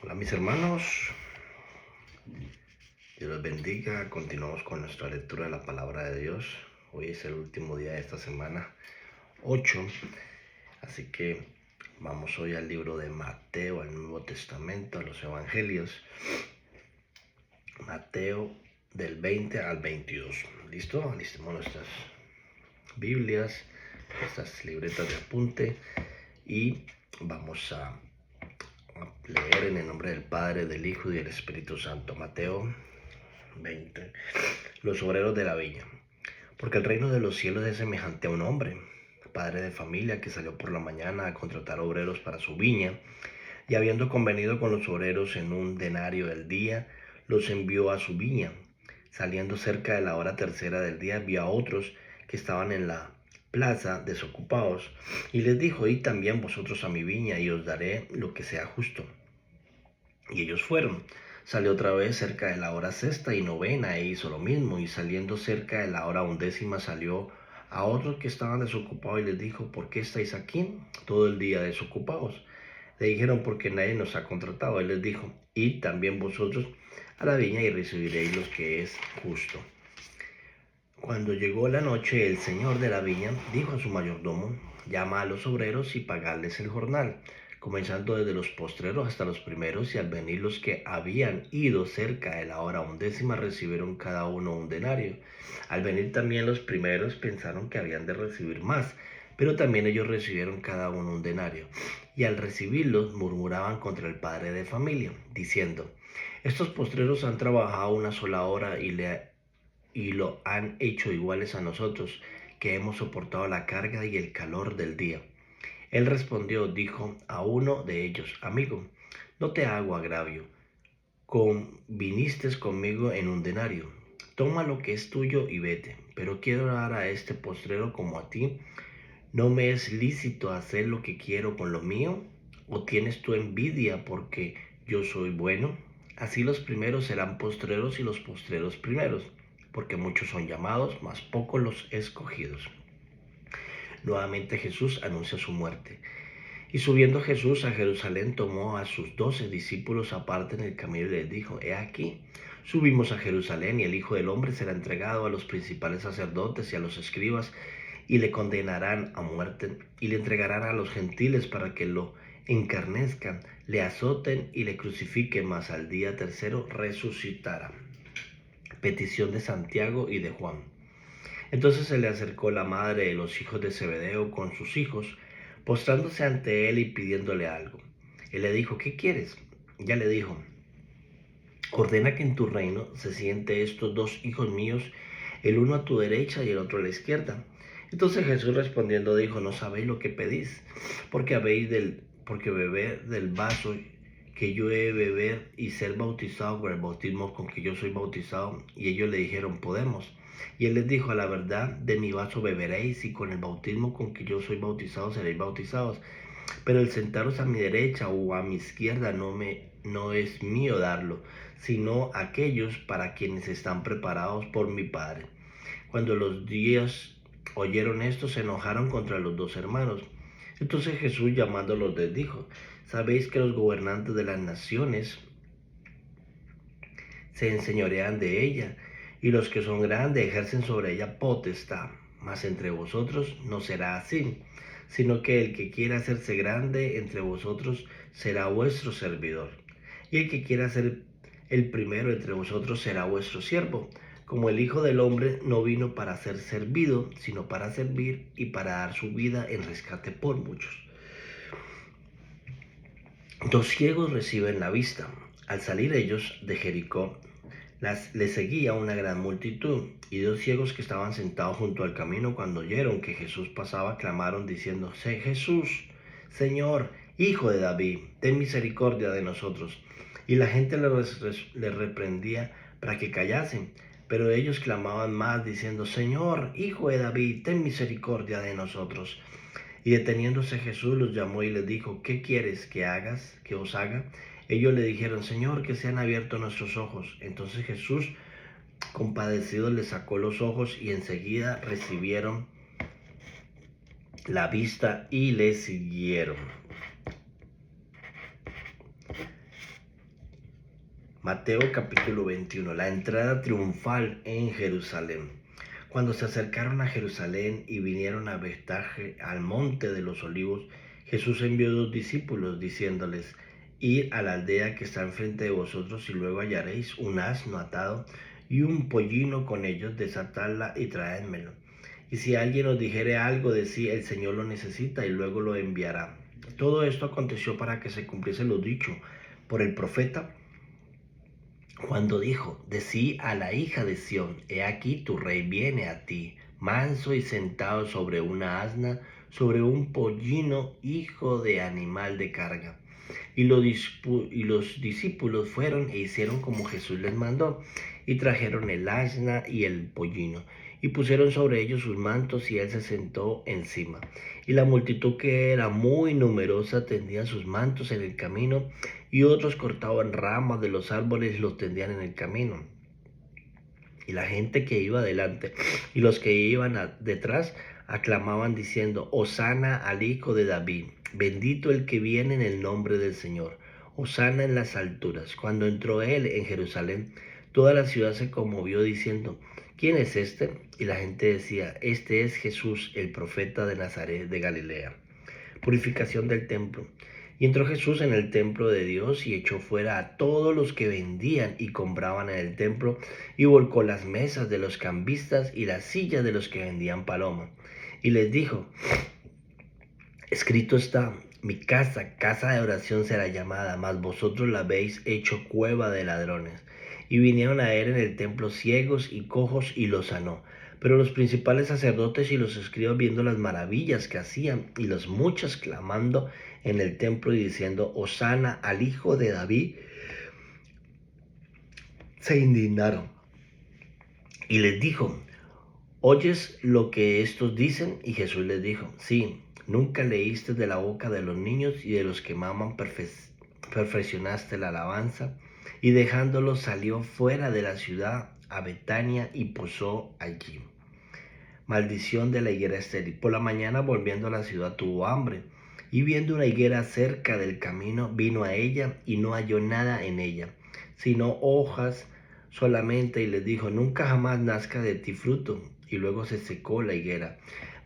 Hola mis hermanos, Dios los bendiga. Continuamos con nuestra lectura de la palabra de Dios. Hoy es el último día de esta semana 8, así que vamos hoy al libro de Mateo, al Nuevo Testamento, a los Evangelios. Mateo del 20 al 22. ¿Listo? Alistemos nuestras Biblias, nuestras libretas de apunte y vamos a leer en el nombre del Padre, del Hijo y del Espíritu Santo. Mateo 20. Los obreros de la viña. Porque el reino de los cielos es semejante a un hombre, padre de familia, que salió por la mañana a contratar obreros para su viña, y habiendo convenido con los obreros en un denario del día, los envió a su viña. Saliendo cerca de la hora tercera del día, vio a otros que estaban en la plaza desocupados, y les dijo: id también vosotros a mi viña, y os daré lo que sea justo. Y ellos fueron. Salió otra vez cerca de la hora sexta y novena e hizo lo mismo, y saliendo cerca de la hora undécima salió a otros que estaban desocupados y les dijo: ¿por qué estáis aquí todo el día desocupados? Le dijeron: porque nadie nos ha contratado. Él les dijo: id también vosotros a la viña y recibiréis lo que es justo. Cuando llegó la noche, el señor de la viña dijo a su mayordomo: llama a los obreros y pagadles el jornal, comenzando desde los postreros hasta los primeros. Y al venir los que habían ido cerca de la hora undécima, recibieron cada uno un denario. Al venir también los primeros, pensaron que habían de recibir más, pero también ellos recibieron cada uno un denario. Y al recibirlos murmuraban contra el padre de familia, diciendo: estos postreros han trabajado una sola hora y lo han hecho iguales a nosotros, que hemos soportado la carga y el calor del día. Él respondió, dijo a uno de ellos: amigo, no te hago agravio, viniste conmigo en un denario, toma lo que es tuyo y vete. Pero quiero dar a este postrero como a ti. ¿No me es lícito hacer lo que quiero con lo mío? ¿O tienes tú envidia porque yo soy bueno? Así los primeros serán postreros y los postreros primeros, porque muchos son llamados, mas pocos los escogidos. Nuevamente Jesús anuncia su muerte. Y subiendo Jesús a Jerusalén, tomó a sus 12 discípulos aparte en el camino y les dijo: he aquí, subimos a Jerusalén, y el Hijo del Hombre será entregado a los principales sacerdotes y a los escribas, y le condenarán a muerte, y le entregarán a los gentiles para que lo encarnezcan, le azoten y le crucifiquen, mas al día tercero resucitará. Petición de Santiago y de Juan. Entonces se le acercó la madre de los hijos de Zebedeo con sus hijos, postrándose ante él y pidiéndole algo. Él le dijo: ¿qué quieres? Ella le dijo: ordena que en tu reino se siente estos dos hijos míos, el uno a tu derecha y el otro a la izquierda. Entonces Jesús respondiendo dijo: no sabéis lo que pedís, porque beber del vaso que yo he de beber y ser bautizado con el bautismo con que yo soy bautizado. Y ellos le dijeron: podemos. Y él les dijo: a la verdad, de mi vaso beberéis, y con el bautismo con que yo soy bautizado seréis bautizados. Pero el sentaros a mi derecha o a mi izquierda no es mío darlo, sino aquellos para quienes están preparados por mi Padre. Cuando los días oyeron esto, se enojaron contra los dos hermanos. Entonces Jesús, llamándolos, les dijo: sabéis que los gobernantes de las naciones se enseñorean de ella, y los que son grandes ejercen sobre ella potestad. Mas entre vosotros no será así, sino que el que quiera hacerse grande entre vosotros será vuestro servidor. Y el que quiera ser el primero entre vosotros será vuestro siervo. Como el Hijo del Hombre no vino para ser servido, sino para servir y para dar su vida en rescate por muchos. Dos ciegos reciben la vista. Al salir ellos de Jericó, les seguía una gran multitud, y dos ciegos que estaban sentados junto al camino, cuando oyeron que Jesús pasaba, clamaron diciendo: Jesús, Señor, Hijo de David, ten misericordia de nosotros. Y la gente les reprendía para que callasen, pero ellos clamaban más diciendo: Señor, Hijo de David, ten misericordia de nosotros. Y deteniéndose Jesús los llamó y les dijo: ¿qué quieres que os haga? Ellos le dijeron: Señor, que sean abiertos nuestros ojos. Entonces Jesús, compadecido, les sacó los ojos, y enseguida recibieron la vista y le siguieron. Mateo capítulo 21, la entrada triunfal en Jerusalén. Cuando se acercaron a Jerusalén y vinieron a Betfagé, al monte de los olivos, Jesús envió 2 discípulos, diciéndoles: Id a la aldea que está enfrente de vosotros, y luego hallaréis un asno atado y un pollino con ellos, desatadla y traédmelo. Y si alguien os dijere algo de sí, el Señor lo necesita y luego lo enviará. Todo esto aconteció para que se cumpliese lo dicho por el profeta, cuando dijo: Decí a la hija de Sión: He aquí tu rey viene a ti, manso y sentado sobre una asna, sobre un pollino, hijo de animal de carga. Y los discípulos fueron e hicieron como Jesús les mandó, y trajeron el asna y el pollino, y pusieron sobre ellos sus mantos, y él se sentó encima. Y la multitud, que era muy numerosa, tendía sus mantos en el camino, y otros cortaban ramas de los árboles y los tendían en el camino. Y la gente que iba delante y los que iban detrás aclamaban diciendo: Hosana al Hijo de David, bendito el que viene en el nombre del Señor, Hosana en las alturas. Cuando entró él en Jerusalén, toda la ciudad se conmovió diciendo: ¿Quién es este? Y la gente decía: Este es Jesús, el profeta de Nazaret de Galilea. Purificación del templo. Y entró Jesús en el templo de Dios y echó fuera a todos los que vendían y compraban en el templo, y volcó las mesas de los cambistas y las sillas de los que vendían palomas. Y les dijo: Escrito está: mi casa, casa de oración será llamada, mas vosotros la habéis hecho cueva de ladrones. Y vinieron a él en el templo ciegos y cojos, y los sanó. Pero los principales sacerdotes y los escribas, viendo las maravillas que hacían, y los muchos clamando en el templo y diciendo: Hosana al Hijo de David, se indignaron. Y les dijo: ¿Oyes lo que estos dicen? Y Jesús les dijo: Sí. ¿Nunca leíste de la boca de los niños y de los que maman perfeccionaste la alabanza? Y dejándolos salió fuera de la ciudad a Betania y posó allí. Maldición de la higuera estéril. Por la mañana, volviendo a la ciudad, tuvo hambre, y viendo una higuera cerca del camino, vino a ella y no halló nada en ella, sino hojas solamente, y les dijo: Nunca jamás nazca de ti fruto. Y luego se secó la higuera.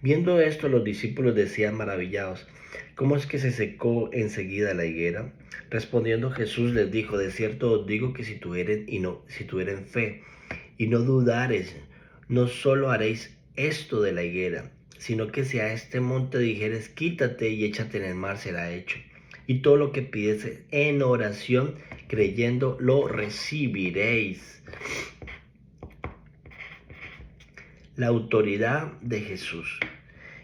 Viendo esto, los discípulos decían maravillados: ¿Cómo es que se secó enseguida la higuera? Respondiendo Jesús les dijo: De cierto os digo que si tuvieren fe y no dudares, no solo haréis esto de la higuera, sino que si a este monte dijeres: Quítate y échate en el mar, será hecho. Y todo lo que pides en oración, creyendo, lo recibiréis. La autoridad de Jesús.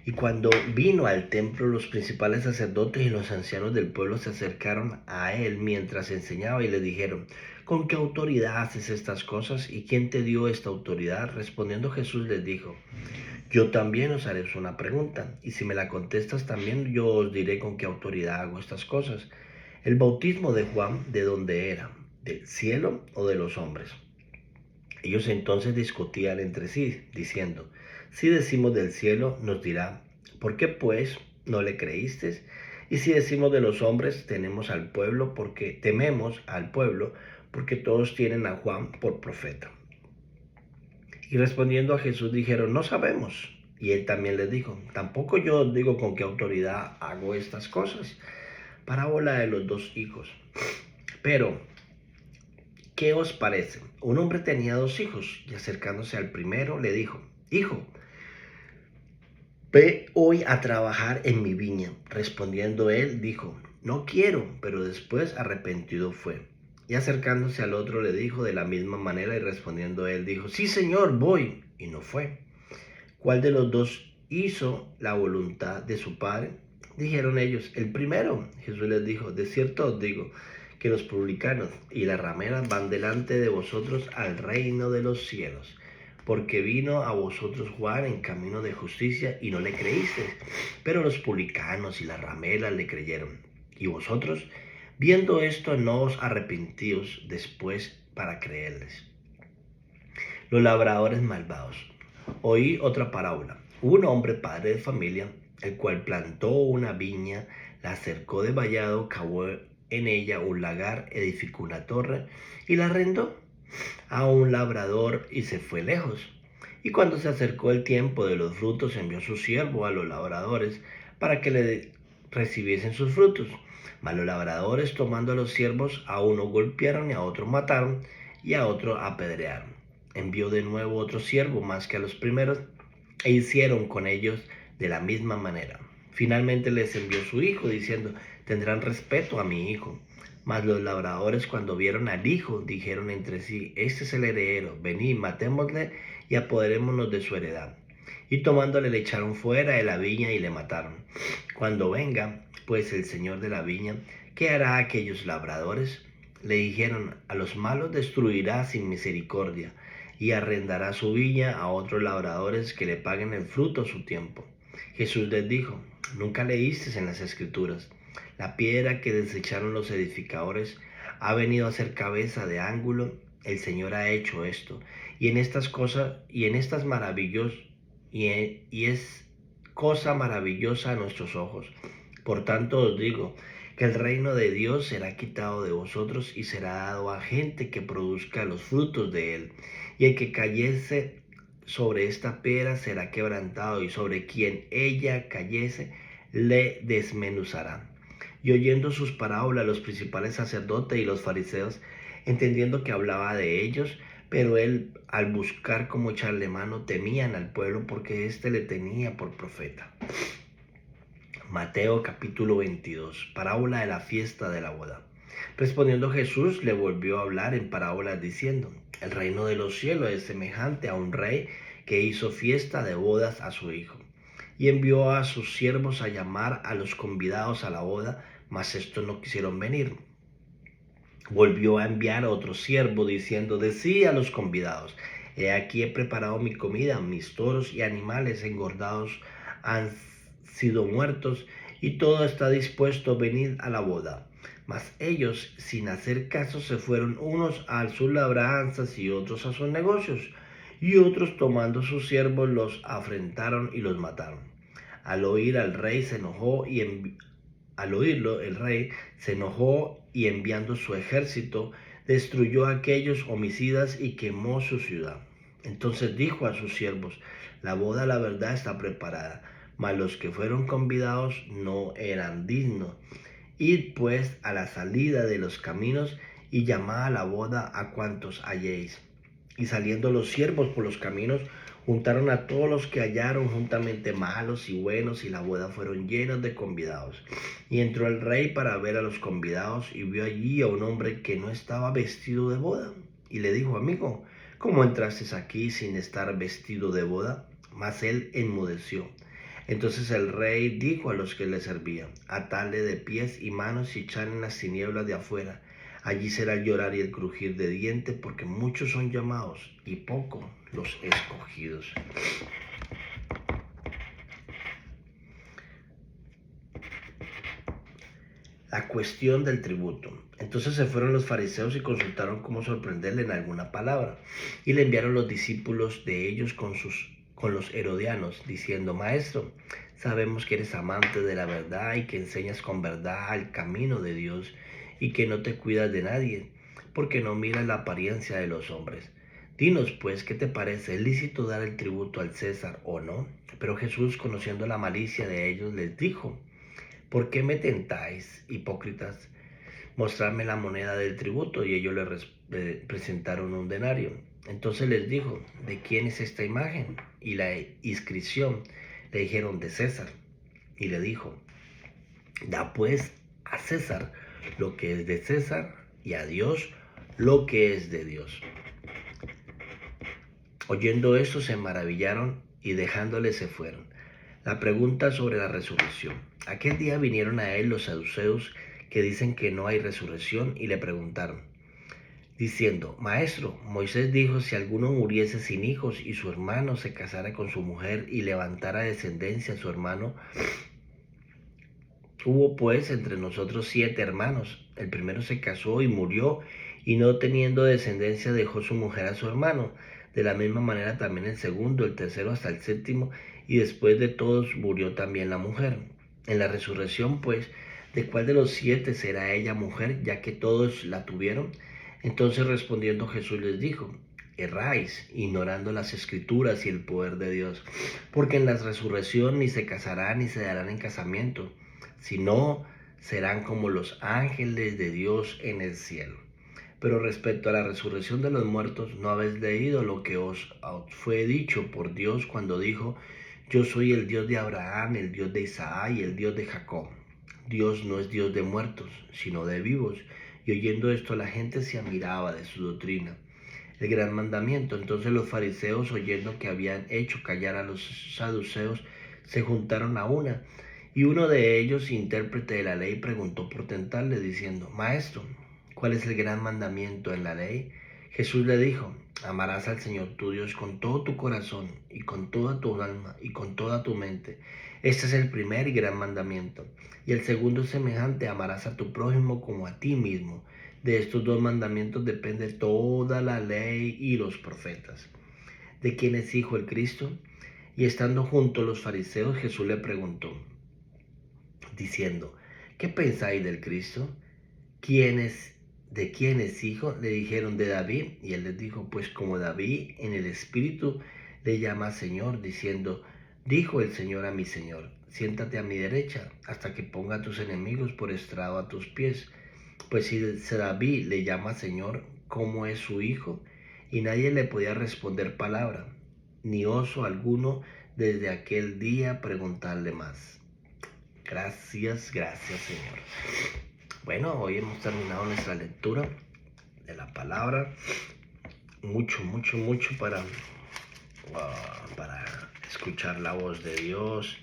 Y cuando vino al templo, los principales sacerdotes y los ancianos del pueblo se acercaron a él mientras enseñaba y le dijeron: ¿Con qué autoridad haces estas cosas? ¿Y quién te dio esta autoridad? Respondiendo Jesús les dijo: Yo también os haré una pregunta, y si me la contestas también, yo os diré con qué autoridad hago estas cosas. El bautismo de Juan, ¿de dónde era? ¿Del cielo o de los hombres? Ellos entonces discutían entre sí, diciendo: Si decimos del cielo, nos dirá: ¿por qué pues no le creísteis? Y si decimos de los hombres, tememos al pueblo, porque todos tienen a Juan por profeta. Y respondiendo a Jesús dijeron: No sabemos. Y él también les dijo: Tampoco yo os digo con qué autoridad hago estas cosas. Parábola de los 2 hijos. Pero, ¿qué os parece? Un hombre tenía 2 hijos, y acercándose al primero le dijo: Hijo, ve hoy a trabajar en mi viña. Respondiendo él, dijo: No quiero. Pero después arrepentido fue. Y acercándose al otro le dijo de la misma manera, y respondiendo él dijo: Sí, Señor, voy. Y no fue. ¿Cuál de los dos hizo la voluntad de su padre? Dijeron ellos: El primero. Jesús les dijo: De cierto os digo que los publicanos y las rameras van delante de vosotros al reino de los cielos. Porque vino a vosotros Juan en camino de justicia y no le creísteis, pero los publicanos y las rameras le creyeron. Y vosotros, viendo esto, no os arrepentíos después para creerles. Los labradores malvados. Oí otra parábola. Hubo un hombre, padre de familia, el cual plantó una viña, la cercó de vallado, en ella un lagar, edificó una torre y la arrendó a un labrador y se fue lejos. Y cuando se acercó el tiempo de los frutos, envió su siervo a los labradores para que le recibiesen sus frutos. Mas los labradores, tomando a los siervos, a uno golpearon y a otro mataron y a otro apedrearon. Envió de nuevo otro siervo más que a los primeros e hicieron con ellos de la misma manera. Finalmente les envió su hijo, diciendo: tendrán respeto a mi hijo. Mas los labradores, cuando vieron al hijo, dijeron entre sí: este es el heredero, venid, matémosle y apoderémonos de su heredad. Y tomándole le echaron fuera de la viña y le mataron. Cuando venga pues el señor de la viña, ¿qué hará a aquellos labradores? Le dijeron: a los malos destruirá sin misericordia, y arrendará su viña a otros labradores que le paguen el fruto a su tiempo. Jesús les dijo: ¿nunca leísteis en las Escrituras: la piedra que desecharon los edificadores ha venido a ser cabeza de ángulo? El Señor ha hecho esto, y en estas cosas, y es cosa maravillosa a nuestros ojos. Por tanto os digo que el reino de Dios será quitado de vosotros y será dado a gente que produzca los frutos de él. Y el que cayese sobre esta piedra será quebrantado, y sobre quien ella cayese le desmenuzará. Y oyendo sus parábolas, los principales sacerdotes y los fariseos, entendiendo que hablaba de ellos, pero él, al buscar cómo echarle mano, temían al pueblo, porque éste le tenía por profeta. Mateo capítulo 22, parábola de la fiesta de la boda. Respondiendo Jesús, le volvió a hablar en parábolas diciendo: el reino de los cielos es semejante a un rey que hizo fiesta de bodas a su hijo, y envió a sus siervos a llamar a los convidados a la boda, mas estos no quisieron venir. Volvió a enviar a otro siervo diciendo: decid a los convidados: he aquí he preparado mi comida, mis toros y animales engordados han sido muertos, y todo está dispuesto, venid a la boda. Mas ellos, sin hacer caso, se fueron, unos a sus labranzas y otros a sus negocios, y otros, tomando sus siervos, los afrentaron y los mataron. Al oírlo, el rey se enojó y enviando su ejército, destruyó a aquellos homicidas y quemó su ciudad. Entonces dijo a sus siervos: la boda, la verdad, está preparada, mas los que fueron convidados no eran dignos. Id pues a la salida de los caminos y llamad a la boda a cuantos halléis. Y saliendo los siervos por los caminos, juntaron a todos los que hallaron, juntamente malos y buenos, y la boda fueron llenas de convidados. Y entró el rey para ver a los convidados, y vio allí a un hombre que no estaba vestido de boda. Y le dijo: amigo, ¿cómo entraste aquí sin estar vestido de boda? Mas él enmudeció. Entonces el rey dijo a los que le servían: atadle de pies y manos y echadle en las tinieblas de afuera. Allí será el llorar y el crujir de dientes, porque muchos son llamados y pocos los escogidos. La cuestión del tributo. Entonces se fueron los fariseos y consultaron cómo sorprenderle en alguna palabra, y le enviaron los discípulos de ellos con los herodianos, diciendo: maestro, sabemos que eres amante de la verdad y que enseñas con verdad el camino de Dios, y que no te cuidas de nadie, porque no miras la apariencia de los hombres. Dinos pues, ¿qué te parece? ¿Es lícito dar el tributo al César o no? Pero Jesús, conociendo la malicia de ellos, les dijo: ¿por qué me tentáis, hipócritas? Mostrarme la moneda del tributo. Y ellos le presentaron un denario. Entonces les dijo: ¿de quién es esta imagen y la inscripción? Le dijeron: de César. Y le dijo: da pues a César lo que es de César, y a Dios lo que es de Dios. Oyendo esto se maravillaron, y dejándole se fueron. La pregunta sobre la resurrección. Aquel día vinieron a él los saduceos, que dicen que no hay resurrección, y le preguntaron, diciendo: maestro, Moisés dijo: si alguno muriese sin hijos y su hermano se casara con su mujer y levantara descendencia a su hermano, hubo pues entre nosotros 7 hermanos. El primero se casó y murió, y no teniendo descendencia dejó su mujer a su hermano. De la misma manera también el segundo, el tercero hasta el séptimo, y después de todos murió también la mujer. En la resurrección pues ¿De cuál de los 7 será ella mujer, ya que todos la tuvieron? Entonces respondiendo Jesús les dijo: erráis, ignorando las escrituras y el poder de Dios, porque en la resurrección ni se casarán ni se darán en casamiento, sino serán como los ángeles de Dios en el cielo. Pero respecto a la resurrección de los muertos, ¿no habéis leído lo que os fue dicho por Dios cuando dijo: yo soy el Dios de Abraham, el Dios de Isaac y el Dios de Jacob? Dios no es Dios de muertos, sino de vivos. Y oyendo esto, la gente se admiraba de su doctrina. El gran mandamiento. Entonces los fariseos, oyendo que habían hecho callar a los saduceos, se juntaron a una. Y uno de ellos, intérprete de la ley, preguntó por tentarle, diciendo: Maestro, ¿cuál es el gran mandamiento en la ley? Jesús le dijo: amarás al Señor tu Dios con todo tu corazón y con toda tu alma y con toda tu mente. Este es el primer y gran mandamiento. Y el segundo es semejante: amarás a tu prójimo como a ti mismo. De estos 2 mandamientos depende toda la ley y los profetas. ¿De quién es hijo el Cristo? Y estando juntos los fariseos, Jesús le preguntó, diciendo: ¿qué pensáis del Cristo? ¿De quién es hijo? Le dijeron: de David. Y él les dijo: pues como David en el Espíritu le llama Señor, diciendo: dijo el Señor a mi Señor: siéntate a mi derecha, hasta que ponga a tus enemigos por estrado a tus pies. Pues si David le llama Señor, ¿cómo es su hijo? Y nadie le podía responder palabra, ni oso alguno desde aquel día preguntarle más. Gracias, gracias, Señor. Bueno, hoy hemos terminado nuestra lectura de la palabra. Mucho, mucho, mucho para escuchar la voz de Dios.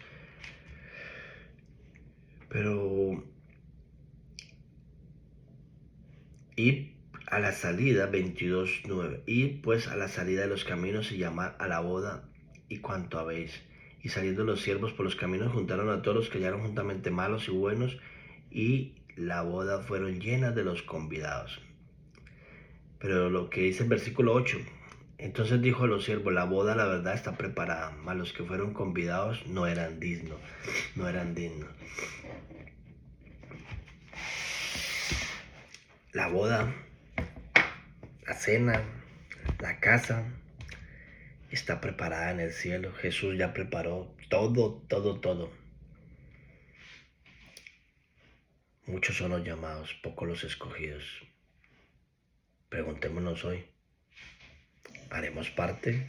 Pero y a la salida, 22:9, y pues a la salida de los caminos y llamar a la boda y cuanto habéis. Y saliendo los siervos por los caminos, juntaron a todos los que hallaron juntamente malos y buenos, y la boda fueron llenas de los convidados. Pero lo que dice el versículo 8, entonces dijo a los siervos: la boda, la verdad, está preparada, mas los que fueron convidados no eran dignos. La boda, la cena, la casa está preparada en el cielo. Jesús ya preparó todo, todo, todo. Muchos son los llamados, pocos los escogidos. Preguntémonos hoy, ¿haremos parte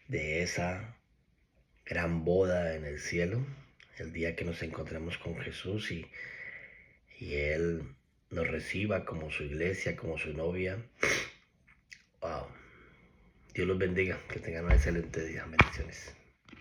de esa gran boda en el cielo? El día que nos encontremos con Jesús y Él nos reciba como su iglesia, como su novia. Wow. Dios los bendiga, que tengan un excelente día. Bendiciones.